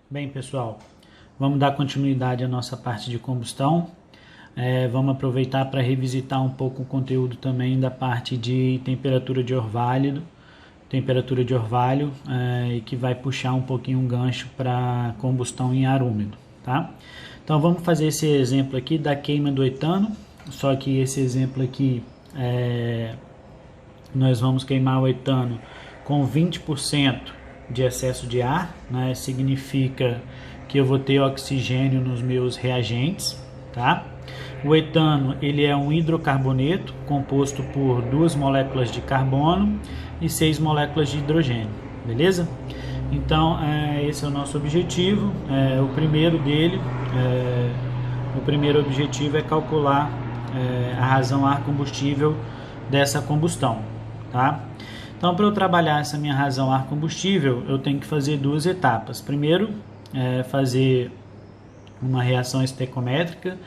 Bem, pessoal, vamos dar continuidade à nossa parte de combustão. Vamos aproveitar para revisitar um pouco o conteúdo também da parte de temperatura de orvalho, e que vai puxar um pouquinho um gancho para combustão em ar úmido, tá? Então vamos fazer esse exemplo aqui da queima do etano, só que esse exemplo aqui nós vamos queimar o etano com 20% de excesso de ar, né? Significa que eu vou ter oxigênio nos meus reagentes, tá? O etano, ele é um hidrocarboneto composto por 2 moléculas de carbono e 6 moléculas de hidrogênio, beleza? Então, esse é o nosso objetivo. O primeiro objetivo é calcular a razão ar combustível dessa combustão, tá? Então, para eu trabalhar essa minha razão ar combustível, eu tenho que fazer 2 etapas. Primeiro, fazer uma reação estequiométrica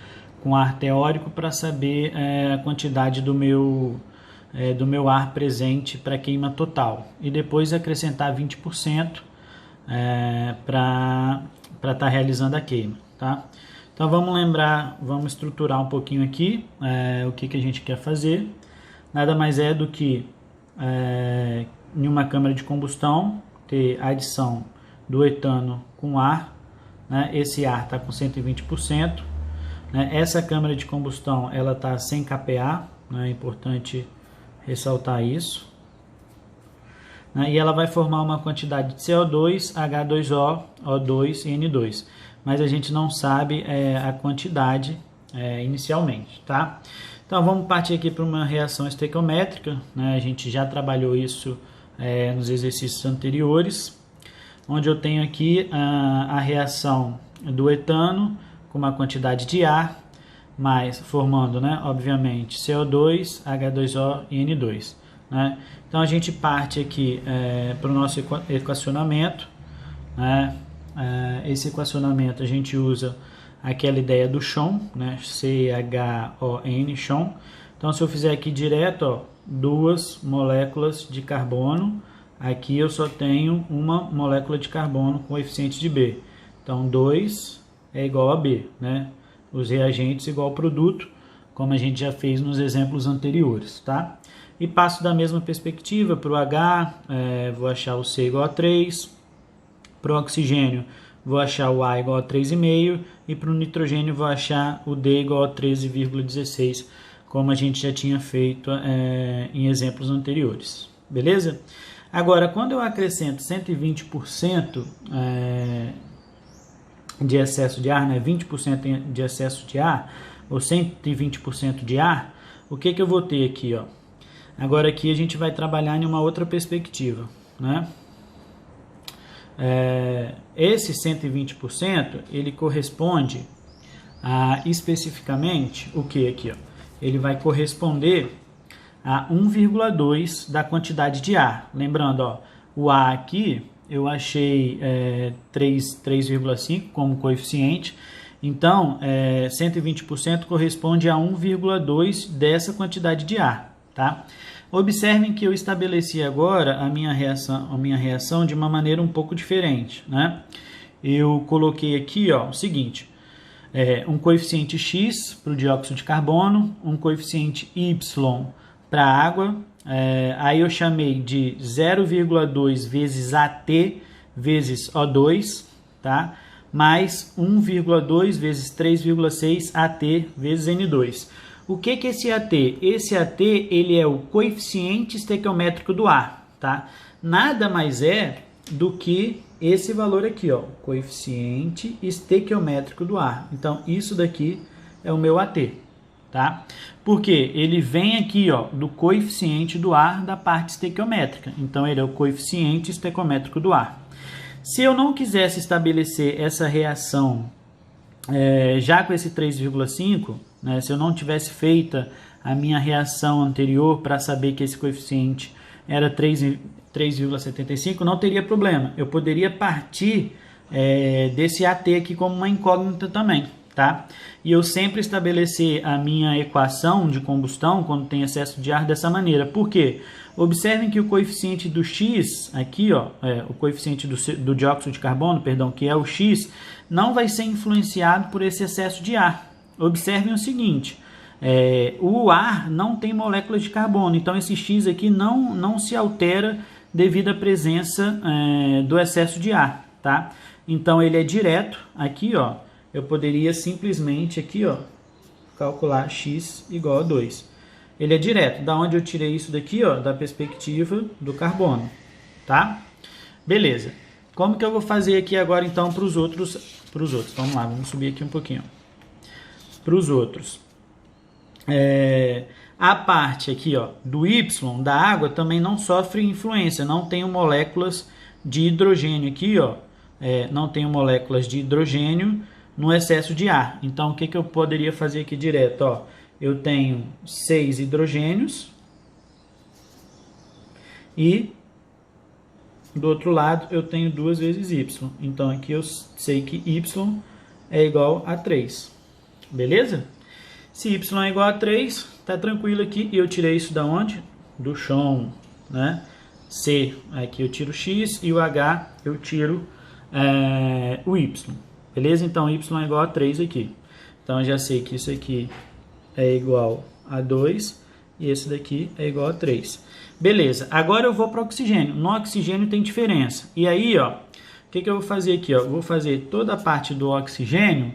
com ar teórico para saber a quantidade do meu ar presente para queima total. E depois acrescentar 20% para estar realizando a queima, tá? Então vamos estruturar um pouquinho aqui o que a gente quer fazer. Nada mais é do que em uma câmara de combustão ter a adição do etano com ar, né? Esse ar está com 120%, né? Essa câmara de combustão ela está sem kPa, né? É importante ressaltar isso, né? E ela vai formar uma quantidade de CO2, H2O, O2 e N2, mas a gente não sabe a quantidade inicialmente, tá? Então vamos partir aqui para uma reação estequiométrica, né? A gente já trabalhou isso nos exercícios anteriores, onde eu tenho aqui a reação do etano com uma quantidade de ar, mas formando, né, obviamente, CO2, H2O e N2, né? Então a gente parte aqui para o nosso equacionamento, né? Esse equacionamento a gente usa aquela ideia do Chon, né? C-H-O-N, Chon. Então, se eu fizer aqui direto, ó, 2 moléculas de carbono, aqui eu só tenho uma molécula de carbono com coeficiente de B. Então, 2 é igual a B, né? Os reagentes igual ao produto, como a gente já fez nos exemplos anteriores, tá? E passo da mesma perspectiva para o H, vou achar o C igual a 3, para o oxigênio vou achar o A igual a 3,5 e para o nitrogênio vou achar o D igual a 13,16, como a gente já tinha feito em exemplos anteriores, beleza? Agora, quando eu acrescento 120% de excesso de ar, né, 20% de excesso de ar, ou 120% de ar, o que eu vou ter aqui, ó? Agora aqui a gente vai trabalhar em uma outra perspectiva, né? Esse 120% ele corresponde a especificamente o que aqui, ó? Ele vai corresponder a 1,2 da quantidade de ar. Lembrando, ó, o A aqui eu achei 3,5 como coeficiente, então 120% corresponde a 1,2 dessa quantidade de ar, tá? Observem que eu estabeleci agora a minha reação de uma maneira um pouco diferente, né? Eu coloquei aqui, ó, o seguinte, um coeficiente X para o dióxido de carbono, um coeficiente Y para a água, aí eu chamei de 0,2 vezes AT vezes O2, tá? Mais 1,2 vezes 3,6 AT vezes N2. O que é esse AT? Esse AT ele é o coeficiente estequiométrico do ar, tá? Nada mais é do que esse valor aqui, ó, coeficiente estequiométrico do ar. Então, isso daqui é o meu AT, tá? Porque ele vem aqui, ó, do coeficiente do ar da parte estequiométrica. Então, ele é o coeficiente estequiométrico do ar. Se eu não quisesse estabelecer essa reação já com esse 3,5, né, se eu não tivesse feita a minha reação anterior para saber que esse coeficiente era 3,75, não teria problema. Eu poderia partir desse AT aqui como uma incógnita também, tá? E eu sempre estabelecer a minha equação de combustão quando tem excesso de ar dessa maneira. Por quê? Observem que o coeficiente do X, aqui, ó, o coeficiente do dióxido de carbono, perdão, que é o X, não vai ser influenciado por esse excesso de ar. Observem o seguinte, o ar não tem moléculas de carbono, então esse X aqui não se altera devido à presença do excesso de ar, tá? Então ele é direto, aqui, ó, eu poderia simplesmente aqui, ó, calcular X igual a 2. Ele é direto. Da onde eu tirei isso daqui, ó, da perspectiva do carbono, tá? Beleza. Como que eu vou fazer aqui agora, então, para os outros? Vamos lá, vamos subir aqui um pouquinho. Para os outros. A parte aqui, ó, do Y, da água, também não sofre influência. Não tenho moléculas de hidrogênio aqui, ó. Não tenho moléculas de hidrogênio no excesso de ar. Então, o que eu poderia fazer aqui direto, ó? Eu tenho 6 hidrogênios e do outro lado eu tenho 2 vezes Y. Então aqui eu sei que Y é igual a 3. Beleza? Se Y é igual a 3, tá tranquilo aqui. E eu tirei isso da onde? Do chão, né? C, aqui eu tiro X e o H eu tiro o Y. Beleza? Então Y é igual a 3 aqui. Então eu já sei que isso aqui é igual a 2 e esse daqui é igual a 3. Beleza, agora eu vou para o oxigênio. No oxigênio tem diferença. E aí, ó, o que eu vou fazer aqui? Ó? Eu vou fazer toda a parte do oxigênio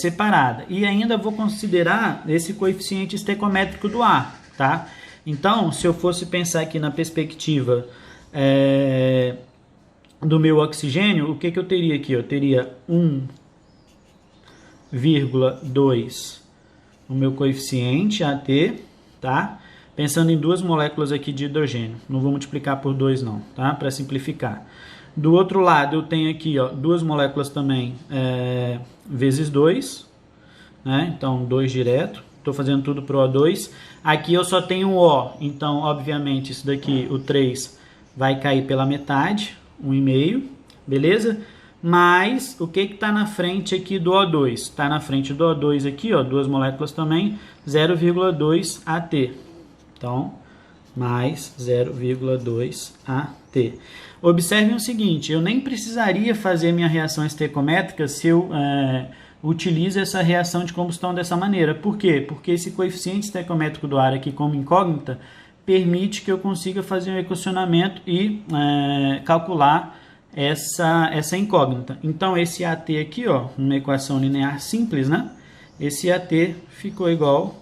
separada. E ainda vou considerar esse coeficiente estequiométrico do ar, tá? Então, se eu fosse pensar aqui na perspectiva do meu oxigênio, o que eu teria aqui? Eu teria 1,2 o meu coeficiente AT, tá? Pensando em 2 moléculas aqui de hidrogênio. Não vou multiplicar por 2 não, tá? Para simplificar. Do outro lado eu tenho aqui, ó, 2 moléculas também vezes 2, né? Então 2 direto. Estou fazendo tudo para o O2. Aqui eu só tenho o O, então obviamente isso daqui, o 3, vai cair pela metade, 1,5, beleza? Mas o que está na frente aqui do O2? Está na frente do O2 aqui, ó, 2 moléculas também, 0,2 AT. Então, mais 0,2 AT. Observem o seguinte, eu nem precisaria fazer minha reação estequiométrica se eu utilizo essa reação de combustão dessa maneira. Por quê? Porque esse coeficiente estequiométrico do ar aqui como incógnita permite que eu consiga fazer um equacionamento e calcular essa incógnita. Então, esse AT aqui, ó, uma equação linear simples, né? Esse AT ficou igual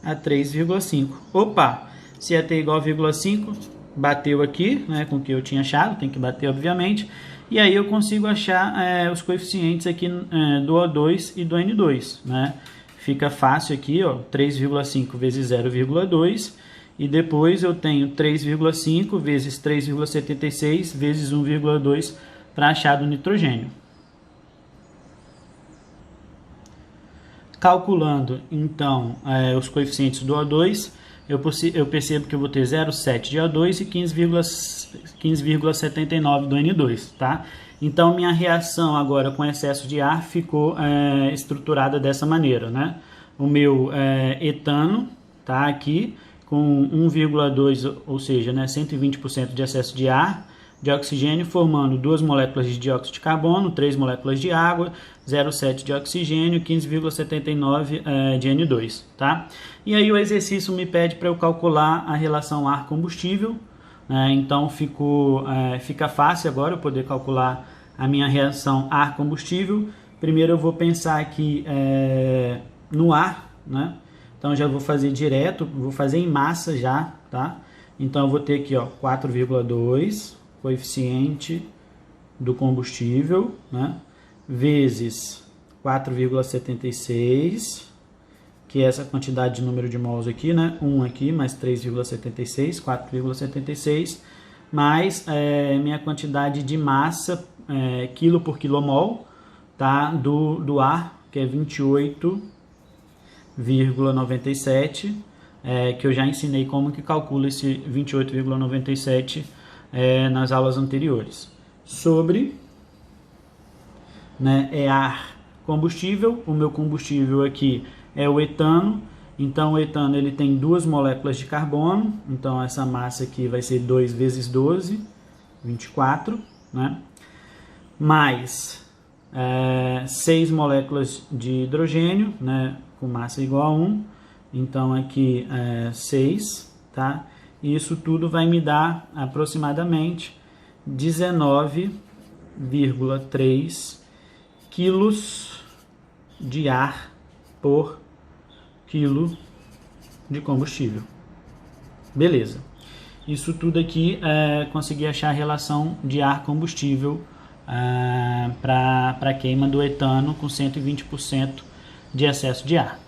a 3,5. Opa! Se AT é igual a 0,5, bateu aqui, né, com o que eu tinha achado, tem que bater, obviamente. E aí eu consigo achar os coeficientes aqui do O2 e do N2, né? Fica fácil aqui, ó, 3,5 vezes 0,2. E depois eu tenho 3,5 vezes 3,76 vezes 1,2 para achar do nitrogênio. Calculando, então, os coeficientes do O2, eu percebo que eu vou ter 0,7 de O2 e 15,79 do N2, tá? Então, minha reação agora com excesso de ar ficou estruturada dessa maneira, né? O meu etano tá aqui com 1,2, ou seja, né, 120% de excesso de ar, de oxigênio, formando 2 moléculas de dióxido de carbono, 3 moléculas de água, 0,7 de oxigênio, 15,79 de N2, tá? E aí o exercício me pede para eu calcular a relação ar-combustível, então fica fácil agora eu poder calcular a minha reação ar-combustível. Primeiro eu vou pensar aqui no ar, né? Então já vou fazer direto, vou fazer em massa já, tá? Então eu vou ter aqui, ó, 4,2 coeficiente do combustível, né? Vezes 4,76, que é essa quantidade de número de mols aqui, né? 1 aqui, mais 3,76, 4,76, mais minha quantidade de massa, quilo por quilomol, tá? Do ar, que é 28,97, que eu já ensinei como que calcula esse 28,97 nas aulas anteriores. Sobre, né, ar combustível. O meu combustível aqui é o etano. Então, o etano ele tem 2 moléculas de carbono. Então, essa massa aqui vai ser 2 vezes 12, 24, né? Mais 6 moléculas de hidrogênio, né? Com massa igual a 1. Então, aqui 6, tá? E isso tudo vai me dar aproximadamente 19,3 quilos de ar por quilo de combustível. Beleza. Isso tudo aqui consegui achar a relação de ar-combustível para a queima do etano com 120% de excesso de ar.